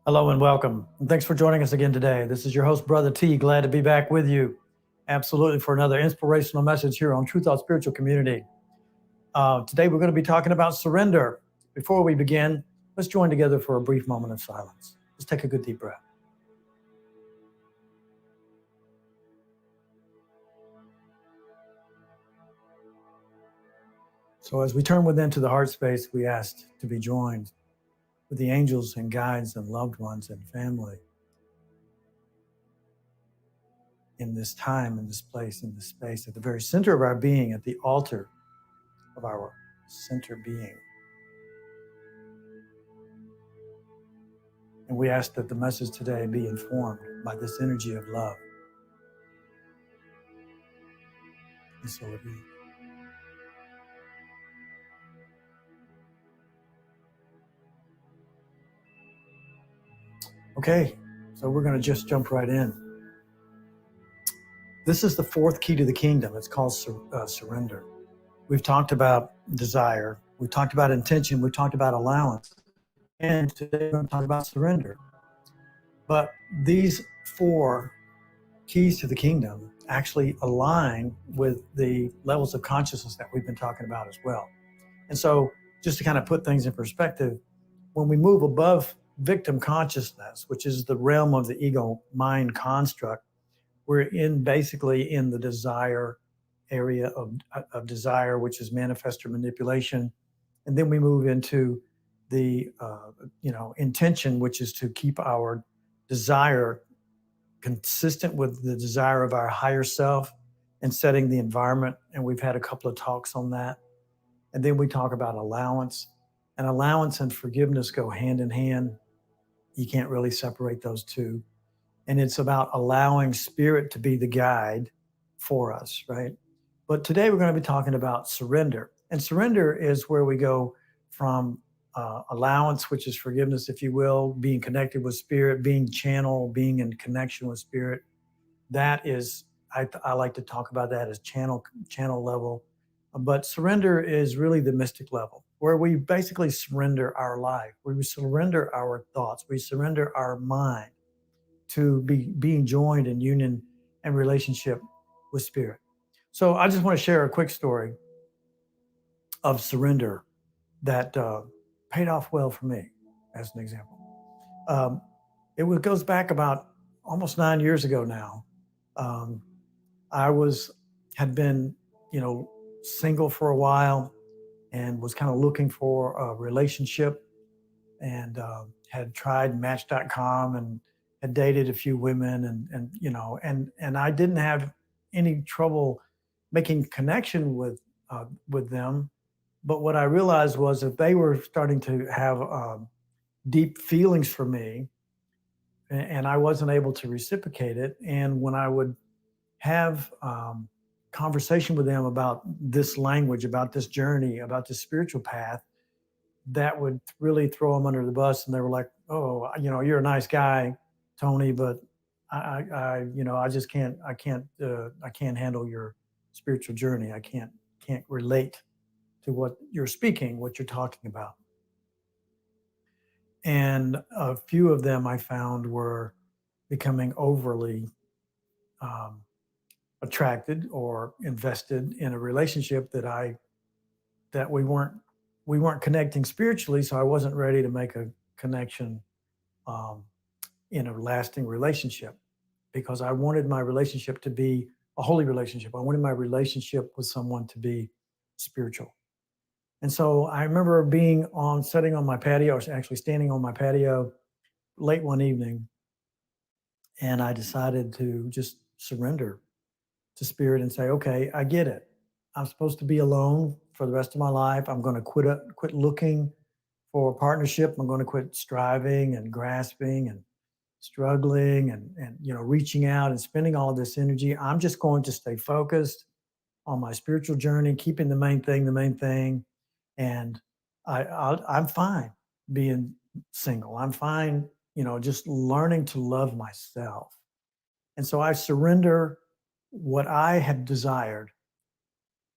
Hello and welcome. And thanks for joining us again today. This is your host, Brother T. Glad to be back with you. Absolutely, for another inspirational message here on True Thought Spiritual Community. Today, we're going to be talking about surrender. Before we begin, let's join together for a brief moment of silence. Let's take a good deep breath. So, as we turn within to the heart space, we asked to be joined with the angels and guides and loved ones and family in this time, in this place, in this space, at the very center of our being, at the altar of our center being. And we ask that the message today be informed by this energy of love. And so it is. Okay, so we're going to just jump right in. This is the fourth key to the kingdom. It's called surrender. We've talked about desire. We've talked about intention. We've talked about allowance. And today we're going to talk about surrender. But these four keys to the kingdom actually align with the levels of consciousness that we've been talking about as well. And so just to kind of put things in perspective, when we move above victim consciousness, which is the realm of the ego mind construct, we're basically in the desire area of desire, which is manifestor manipulation. And then we move into the intention, which is to keep our desire consistent with the desire of our higher self and setting the environment. And we've had a couple of talks on that. And then we talk about allowance. And allowance and forgiveness go hand in hand. You can't really separate those two. And it's about allowing spirit to be the guide for us, right? But today we're going to be talking about surrender. And surrender is where we go from allowance, which is forgiveness, if you will, being connected with spirit, being channel, being in connection with spirit. That is, I like to talk about that as channel level. But surrender is really the mystic level, where we basically surrender our life, where we surrender our thoughts, we surrender our mind to being joined in union and relationship with spirit. So I just want to share a quick story of surrender that paid off well for me, as an example. It goes back about almost 9 years ago now. I had been, single for a while and was kind of looking for a relationship, and had tried Match.com and had dated a few women, and I didn't have any trouble making connection with them. But what I realized was that they were starting to have deep feelings for me, and I wasn't able to reciprocate it. And when I would have conversation with them about this language, about this journey, about this spiritual path, that would really throw them under the bus. And they were like, "Oh, you're a nice guy, Tony, but I just can't, I can't handle your spiritual journey. I can't relate to what you're speaking, what you're talking about." And a few of them I found were becoming overly attracted or invested in a relationship that we weren't connecting spiritually. So I wasn't ready to make a connection um, in a lasting relationship, because I wanted my relationship to be a holy relationship. I wanted my relationship with someone to be spiritual. And so I remember sitting on my patio, or actually standing on my patio late one evening, and I decided to just surrender to spirit and say, okay, I get it. I'm supposed to be alone for the rest of my life. I'm going to quit looking for a partnership. I'm going to quit striving and grasping and struggling and reaching out and spending all of this energy. I'm just going to stay focused on my spiritual journey, keeping the main thing. And I'm fine being single. I'm fine, just learning to love myself. And so I surrender what I had desired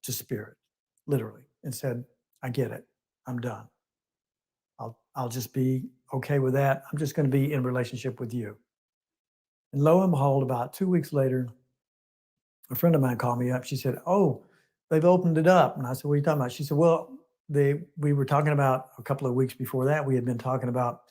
to spirit, literally, and said, I get it. I'm done. I'll just be okay with that. I'm just going to be in relationship with you. And lo and behold, about 2 weeks later, a friend of mine called me up. She said, "Oh, they've opened it up." And I said, "What are you talking about?" She said, "Well, we were talking about a couple of weeks before that. We had been talking about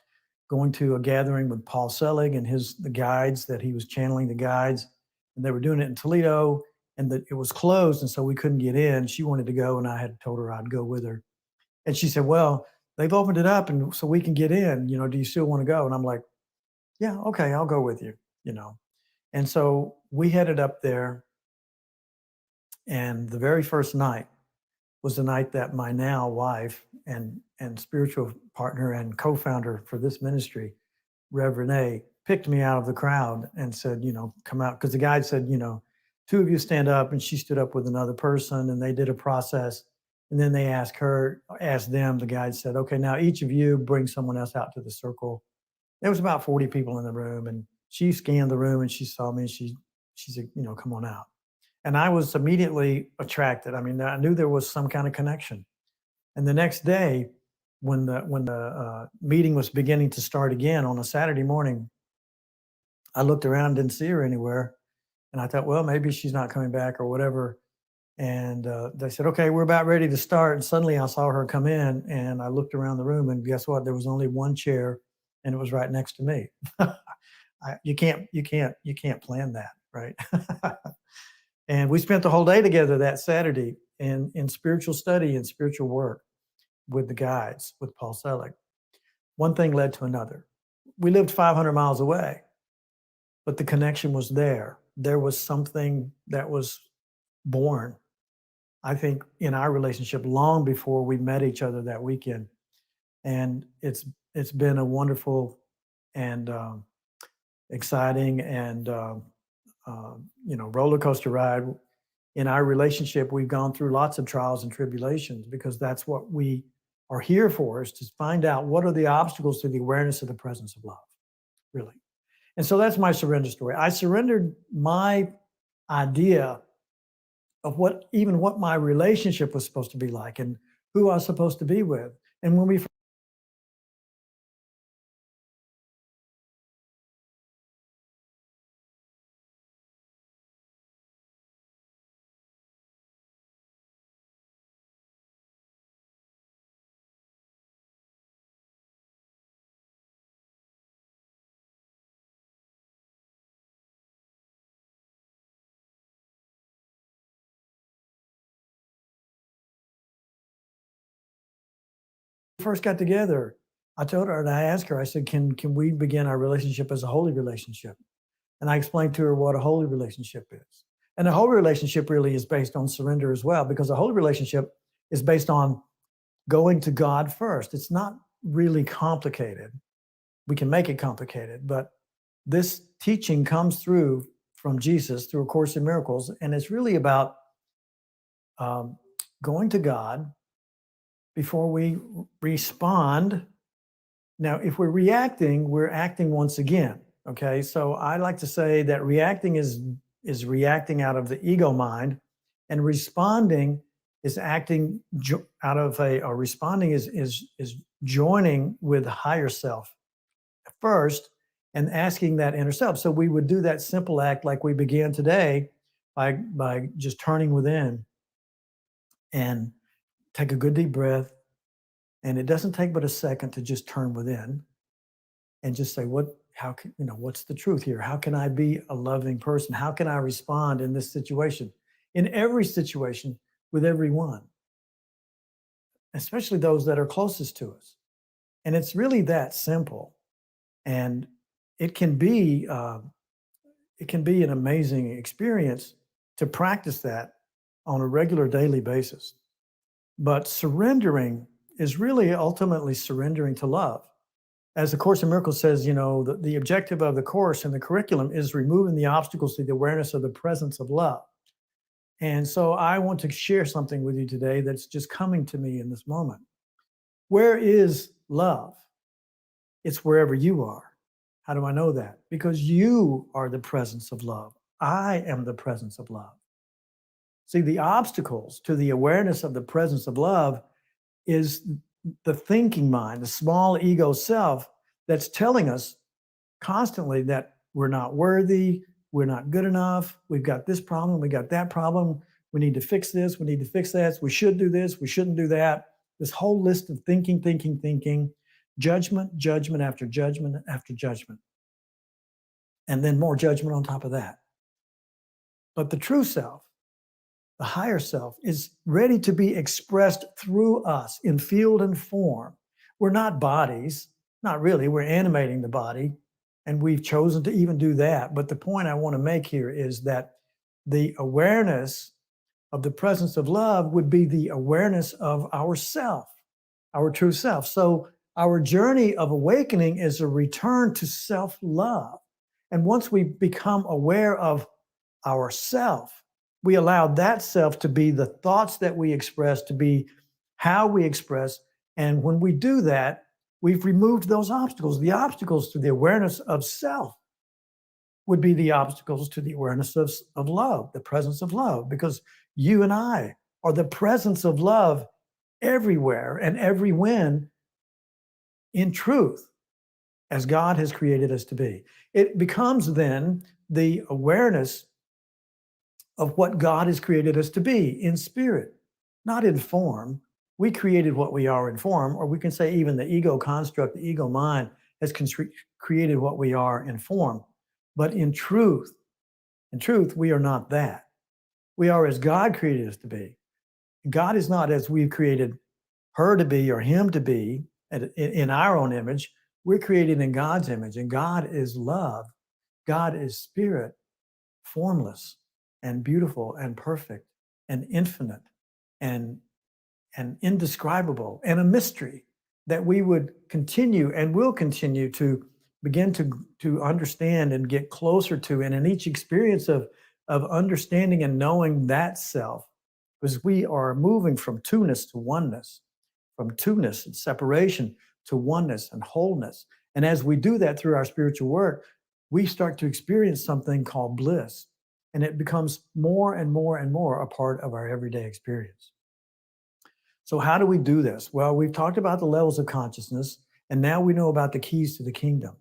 going to a gathering with Paul Selig and the guides that he was channeling the guides, and they were doing it in Toledo, and that it was closed, and so we couldn't get in. She wanted to go, and I had told her I'd go with her. And she said, "Well, they've opened it up, and so we can get in. Do you still want to go?" And I'm like, "Yeah, okay, I'll go with you." You know. And so we headed up there, and the very first night was the night that my now wife and spiritual partner and co-founder for this ministry, Rev Renee, picked me out of the crowd and said, "Come out." Because the guide said, "Two of you stand up." And she stood up with another person, and they did a process. And then they asked them, the guide said, "Okay, now each of you bring someone else out to the circle." There was about 40 people in the room, and she scanned the room and she saw me, and she said, "Come on out." And I was immediately attracted. I mean, I knew there was some kind of connection. And the next day, when the meeting was beginning to start again on a Saturday morning, I looked around, didn't see her anywhere, and I thought, well, maybe she's not coming back or whatever. And they said, "Okay, we're about ready to start." And suddenly I saw her come in, and I looked around the room, and guess what? There was only one chair, and it was right next to me. You can't plan that, right? And we spent the whole day together that Saturday in spiritual study and spiritual work with the guides, with Paul Selig. One thing led to another. We lived 500 miles away, but the connection was there. There was something that was born, I think, in our relationship long before we met each other that weekend. And it's been a wonderful and exciting and roller coaster ride. In our relationship, we've gone through lots of trials and tribulations because that's what we are here for, is to find out what are the obstacles to the awareness of the presence of love, really. And so that's my surrender story. I surrendered my idea of what my relationship was supposed to be like and who I was supposed to be with. And when we first got together, I told her and I asked her, I said, can we begin our relationship as a holy relationship? And I explained to her what a holy relationship is. And a holy relationship really is based on surrender as well, because a holy relationship is based on going to God first. It's not really complicated. We can make it complicated, but this teaching comes through from Jesus through A Course in Miracles. And it's really about going to God before we respond. Now, if we're reacting, we're acting once again. Okay, so I like to say that reacting is reacting out of the ego mind, and responding is acting out of or responding is joining with the higher self first and asking that inner self. So we would do that simple act like we began today by just turning within and take a good deep breath. And it doesn't take but a second to just turn within and just say, what's the truth here? How can I be a loving person? How can I respond in this situation? In every situation, with everyone, especially those that are closest to us. And it's really that simple. And it can be an amazing experience to practice that on a regular daily basis. But surrendering is really ultimately surrendering to love. As the Course in Miracles says, the objective of the Course and the curriculum is removing the obstacles to the awareness of the presence of love. And so I want to share something with you today that's just coming to me in this moment. Where is love? It's wherever you are. How do I know that? Because you are the presence of love. I am the presence of love. See, the obstacles to the awareness of the presence of love is the thinking mind, the small ego self that's telling us constantly that we're not worthy, we're not good enough, we've got this problem, we got that problem, we need to fix this, we need to fix that, we should do this, we shouldn't do that. This whole list of thinking, judgment after judgment after judgment. And then more judgment on top of that. But the true self, the higher self, is ready to be expressed through us in field and form. We're not bodies, not really. We're animating the body, and we've chosen to even do that. But the point I want to make here is that the awareness of the presence of love would be the awareness of ourself, our true self. So our journey of awakening is a return to self-love. And once we become aware of ourself, we allow that self to be the thoughts that we express, to be how we express. And when we do that, we've removed those obstacles. The obstacles to the awareness of self would be the obstacles to the awareness of love, the presence of love, because you and I are the presence of love everywhere and every when in truth, as God has created us to be. It becomes then the awareness of what God has created us to be in spirit, not in form. We created what we are in form, or we can say even the ego construct, the ego mind has created what we are in form. But in truth, we are not that. We are as God created us to be. God is not as we've created her to be or him to be in our own image. We're created in God's image, and God is love. God is spirit, formless and beautiful and perfect and infinite and indescribable and a mystery that we would continue and will continue to begin to understand and get closer to. And in each experience of understanding and knowing that self, because we are moving from two-ness to oneness, from two-ness and separation to oneness and wholeness. And as we do that through our spiritual work, we start to experience something called bliss. And it becomes more and more and more a part of our everyday experience. So how do we do this? Well, we've talked about the levels of consciousness, and now we know about the keys to the kingdom.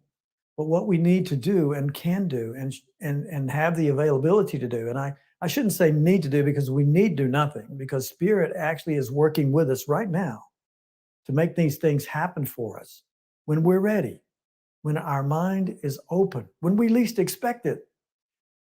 But what we need to do and can do and have the availability to do, and I shouldn't say need to do, because we need do nothing, because Spirit actually is working with us right now to make these things happen for us when we're ready, when our mind is open, when we least expect it.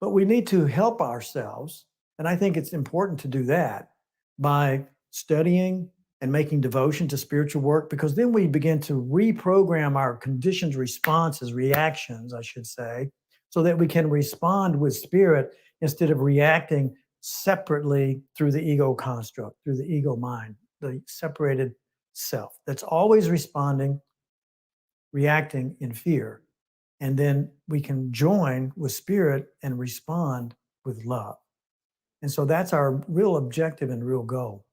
But we need to help ourselves, and I think it's important to do that by studying and making devotion to spiritual work, because then we begin to reprogram our conditioned responses, reactions, I should say, so that we can respond with spirit instead of reacting separately through the ego construct, through the ego mind, the separated self that's always responding, reacting in fear. And then we can join with spirit and respond with love. And so that's our real objective and real goal.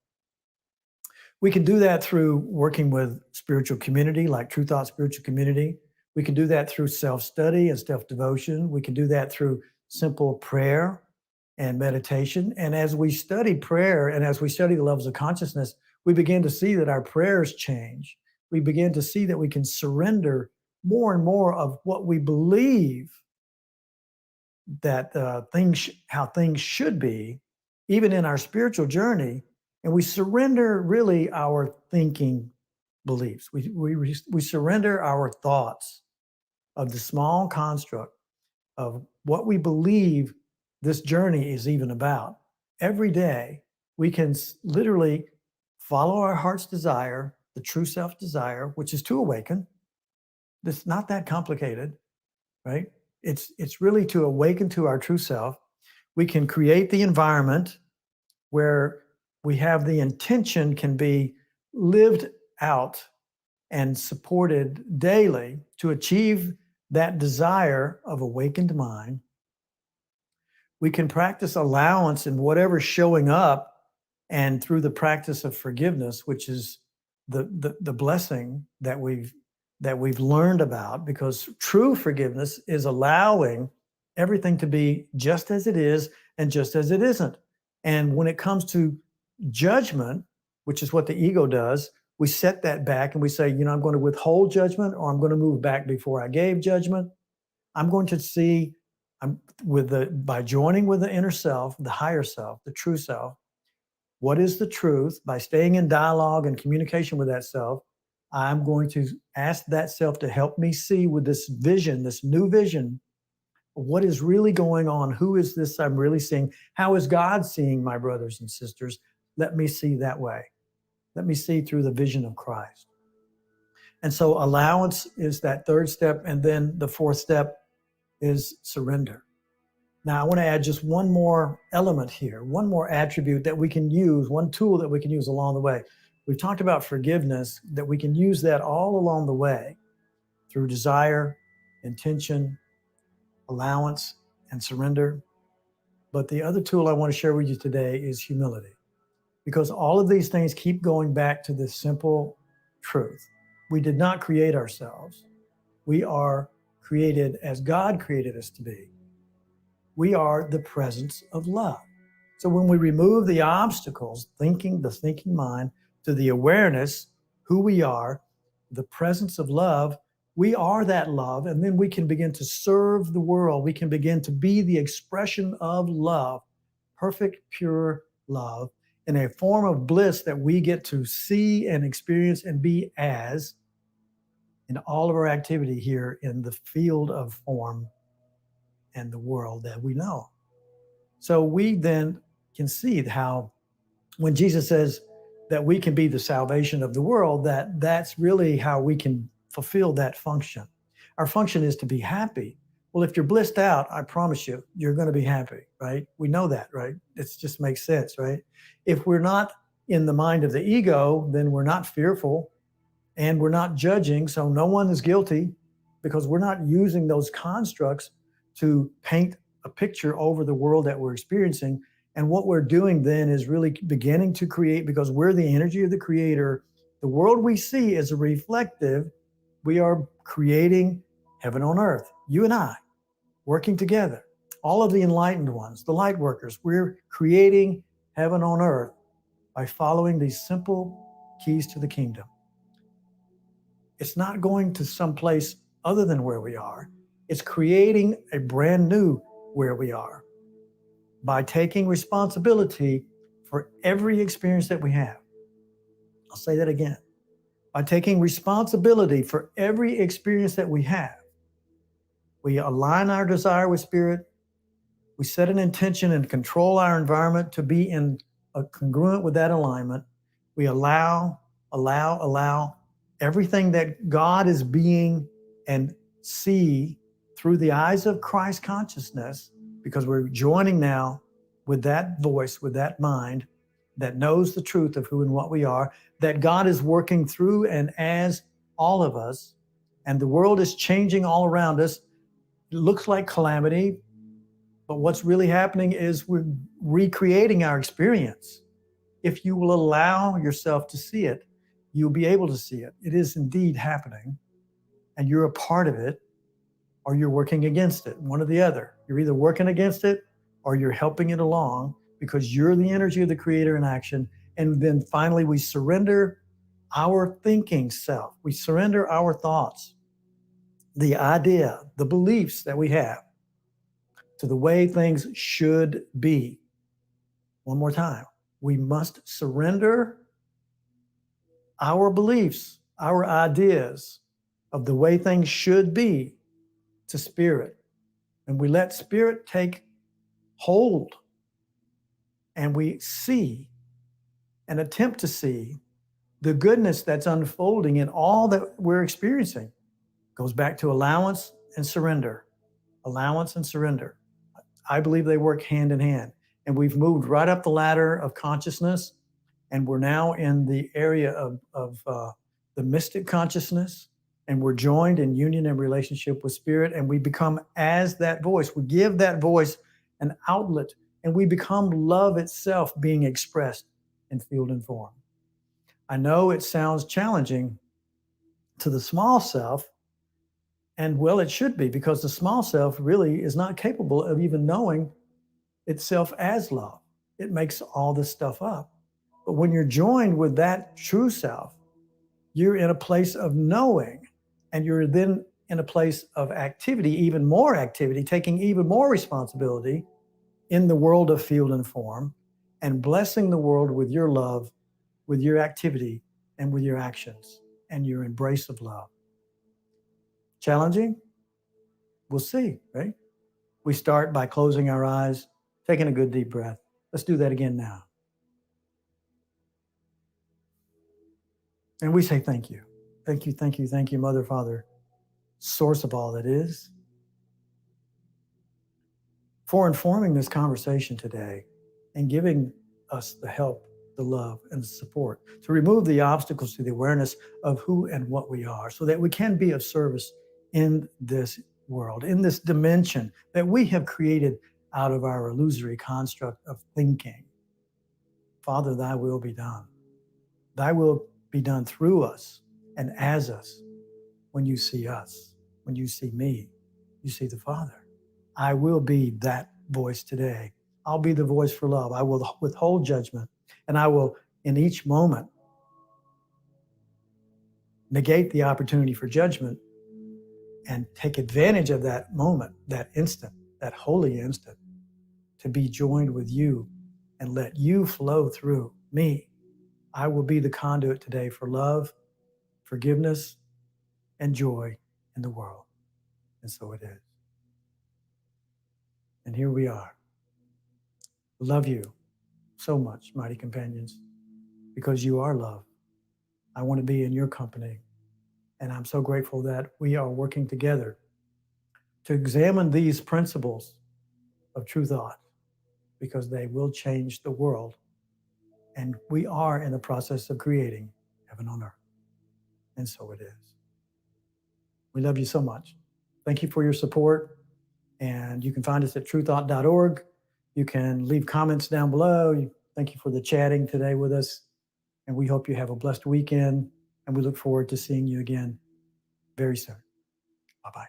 We can do that through working with spiritual community, like True Thought Spiritual Community. We can do that through self-study and self-devotion. We can do that through simple prayer and meditation. And as we study prayer and as we study the levels of consciousness, we begin to see that our prayers change. We begin to see that we can surrender more and more of what we believe that how things should be, even in our spiritual journey. And we surrender really our thinking beliefs. We surrender our thoughts of the small construct of what we believe this journey is even about. Every day, we can literally follow our heart's desire, the true self desire, which is to awaken. It's not that complicated, right? It's really to awaken to our true self. We can create the environment where we have the intention can be lived out and supported daily to achieve that desire of awakened mind. We can practice allowance in whatever's showing up, and through the practice of forgiveness, which is the blessing that we've learned about, because true forgiveness is allowing everything to be just as it is and just as it isn't. And when it comes to judgment, which is what the ego does, we set that back and we say, I'm going to withhold judgment, or I'm going to move back before I gave judgment. I'm going to see, by joining with the inner self, the higher self, the true self, what is the truth? By staying in dialogue and communication with that self, I'm going to ask that self to help me see with this vision, this new vision, what is really going on? Who is this I'm really seeing? How is God seeing my brothers and sisters? Let me see that way. Let me see through the vision of Christ. And so allowance is that third step. And then the fourth step is surrender. Now, I want to add just one more element here, one more attribute that we can use, one tool that we can use along the way. We've talked about forgiveness, that we can use that all along the way through desire, intention, allowance, and surrender. But the other tool I want to share with you today is humility, because all of these things keep going back to this simple truth. We did not create ourselves. We are created as God created us to be. We are the presence of love. So when we remove the obstacles, the thinking mind, to the awareness, who we are, the presence of love, we are that love. And then we can begin to serve the world. We can begin to be the expression of love, perfect, pure love, in a form of bliss that we get to see and experience and be as in all of our activity here in the field of form and the world that we know. So we then can see how when Jesus says that we can be the salvation of the world, that's really how we can fulfill that function. Our function is to be happy. Well, if you're blissed out, I promise you, you're going to be happy, right? We know that, right? It just makes sense, right? If we're not in the mind of the ego, then we're not fearful and we're not judging. So no one is guilty, because we're not using those constructs to paint a picture over the world that we're experiencing. And what we're doing then is really beginning to create, because we're the energy of the creator. The world we see is a reflective. We are creating heaven on earth, you and I, working together. All of the enlightened ones, the light workers, we're creating heaven on earth by following these simple keys to the kingdom. It's not going to someplace other than where we are. It's creating a brand new where we are by taking responsibility for every experience that we have. I'll say that again. By taking responsibility for every experience that we have, we align our desire with spirit. We set an intention and control our environment to be in a congruent with that alignment. We allow everything that God is being and see through the eyes of Christ consciousness, because we're joining now with that voice, with that mind that knows the truth of who and what we are, that God is working through and as all of us, and the world is changing all around us. It looks like calamity, but what's really happening is we're recreating our experience. If you will allow yourself to see it, you'll be able to see it. It is indeed happening, and you're a part of it, or you're working against it, one or the other. You're either working against it or you're helping it along, because you're the energy of the creator in action. And then finally, we surrender our thinking self. We surrender our thoughts, the idea, the beliefs that we have, to the way things should be. One more time, we must surrender our beliefs, our ideas of the way things should be to spirit. And we let spirit take hold, and we see and attempt to see the goodness that's unfolding in all that we're experiencing. It goes back to allowance and surrender. Allowance and surrender. I believe they work hand in hand. And we've moved right up the ladder of consciousness, and we're now in the area of the mystic consciousness, and we're joined in union and relationship with spirit, and we become as that voice. We give that voice an outlet, and we become love itself being expressed in field and form. I know it sounds challenging to the small self, and well, it should be, because the small self really is not capable of even knowing itself as love. It makes all this stuff up. But when you're joined with that true self, You're in a place of knowing, and you're then in a place of activity, even more activity, taking even more responsibility in the world of field and form, and blessing the world with your love, with your activity, and with your actions, and your embrace of love. Challenging? We'll see, right? We start by closing our eyes, taking a good deep breath. Let's do that again now. And we say thank you. Thank you, thank you, thank you, Mother, Father, source of all that is, for informing this conversation today and giving us the help, the love, and the support to remove the obstacles to the awareness of who and what we are so that we can be of service in this world, in this dimension that we have created out of our illusory construct of thinking. Father, thy will be done. Thy will be done through us and as us. When you see us, when you see me, you see the Father. I will be that voice today. I'll be the voice for love. I will withhold judgment, and I will, in each moment, negate the opportunity for judgment and take advantage of that moment, that instant, that holy instant, to be joined with you and let you flow through me. I will be the conduit today for love, forgiveness, and joy in the world. And so it is. And here we are. Love you so much, mighty companions, because you are love. I want to be in your company. And I'm so grateful that we are working together to examine these principles of true thought, because they will change the world. And we are in the process of creating heaven on earth. And so it is. We love you so much. Thank you for your support. And you can find us at truethought.org. You can leave comments down below. Thank you for the chatting today with us. And we hope you have a blessed weekend. And we look forward to seeing you again very soon. Bye-bye.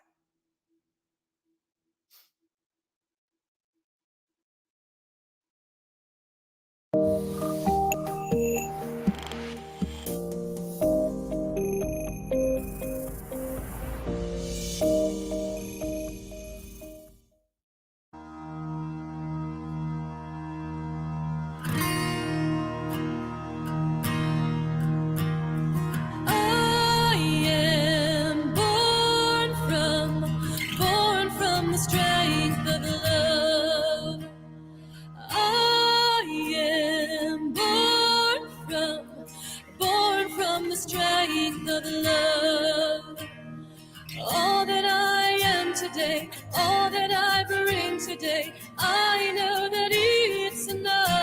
All that I bring today, I know that it's enough.